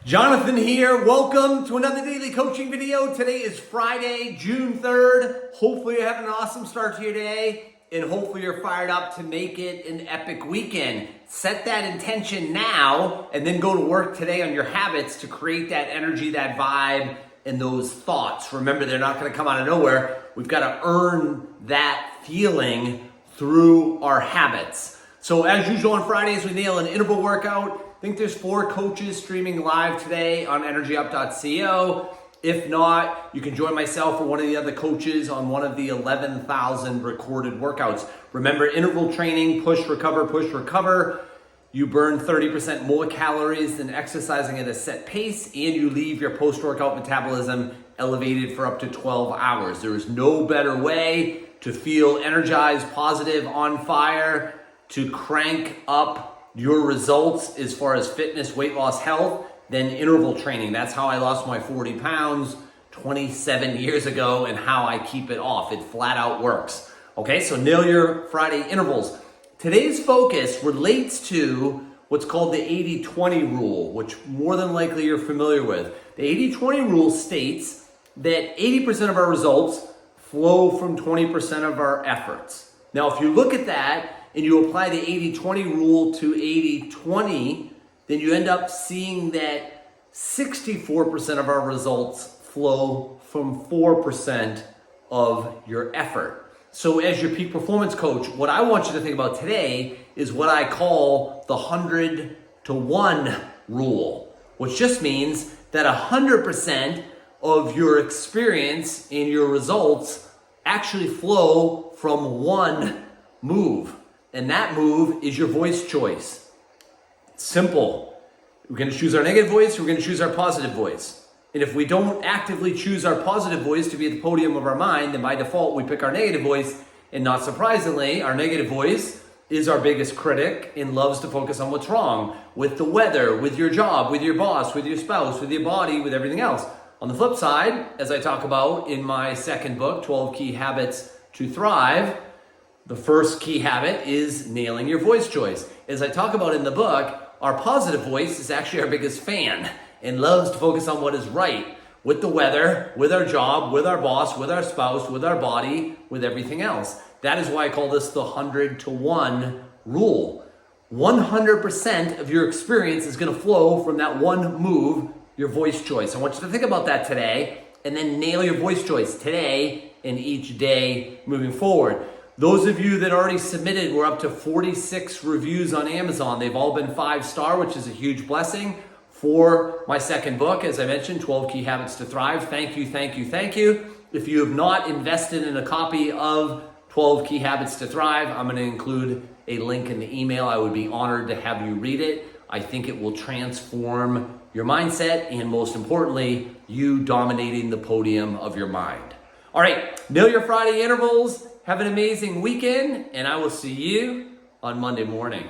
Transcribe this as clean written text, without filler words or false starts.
Jonathan here. Welcome to another daily coaching video. Today is Friday, June 3rd. Hopefully you're having an awesome start to your day and hopefully you're fired up to make it an epic weekend. Set that intention now and then go to work today on your habits to create that energy, that vibe, and those thoughts. Remember, they're not going to come out of nowhere. We've got to earn that feeling through our habits. So as usual on Fridays, we nail an interval workout. I think there's 4 coaches streaming live today on energyup.co. If not, you can join myself or one of the other coaches on one of the 11,000 recorded workouts. Remember, interval training, push, recover. You burn 30% more calories than exercising at a set pace, and you leave your post-workout metabolism elevated for up to 12 hours. There is no better way to feel energized, positive, on fire, to crank up your results as far as fitness, weight loss, health, than interval training. That's how I lost my 40 pounds 27 years ago and how I keep it off. It flat out works. Okay, so nail your Friday intervals. Today's focus relates to what's called the 80-20 rule, which more than likely you're familiar with. The 80-20 rule states that 80% of our results flow from 20% of our efforts. Now, if you look at that and you apply the 80-20 rule to 80-20, then you end up seeing that 64% of our results flow from 4% of your effort. So as your peak performance coach, what I want you to think about today is what I call the 100-to-1 rule, which just means that 100% of your experience and your results actually flow from one move. And that move is your voice choice. It's simple. We're going to choose our negative voice, we're going to choose our positive voice. And if we don't actively choose our positive voice to be at the podium of our mind, then by default we pick our negative voice. And not surprisingly, our negative voice is our biggest critic and loves to focus on what's wrong with the weather, with your job, with your boss, with your spouse, with your body, with everything else. On the flip side, as I talk about in my second book, 12 Key Habits to Thrive, the first key habit is nailing your voice choice. As I talk about in the book, our positive voice is actually our biggest fan and loves to focus on what is right with the weather, with our job, with our boss, with our spouse, with our body, with everything else. That is why I call this the 100-to-1 rule. 100% of your experience is going to flow from that one move, your voice choice. I want you to think about that today and then nail your voice choice today and each day moving forward. Those of you that already submitted, we're up to 46 reviews on Amazon. They've all been 5-star, which is a huge blessing for my second book. As I mentioned, 12 Key Habits to Thrive. Thank you, thank you, thank you. If you have not invested in a copy of 12 Key Habits to Thrive, I'm going to include a link in the email. I would be honored to have you read it. I think it will transform your mindset and, most importantly, you dominating the podium of your mind. All right, nail your Friday intervals. Have an amazing weekend, and I will see you on Monday morning.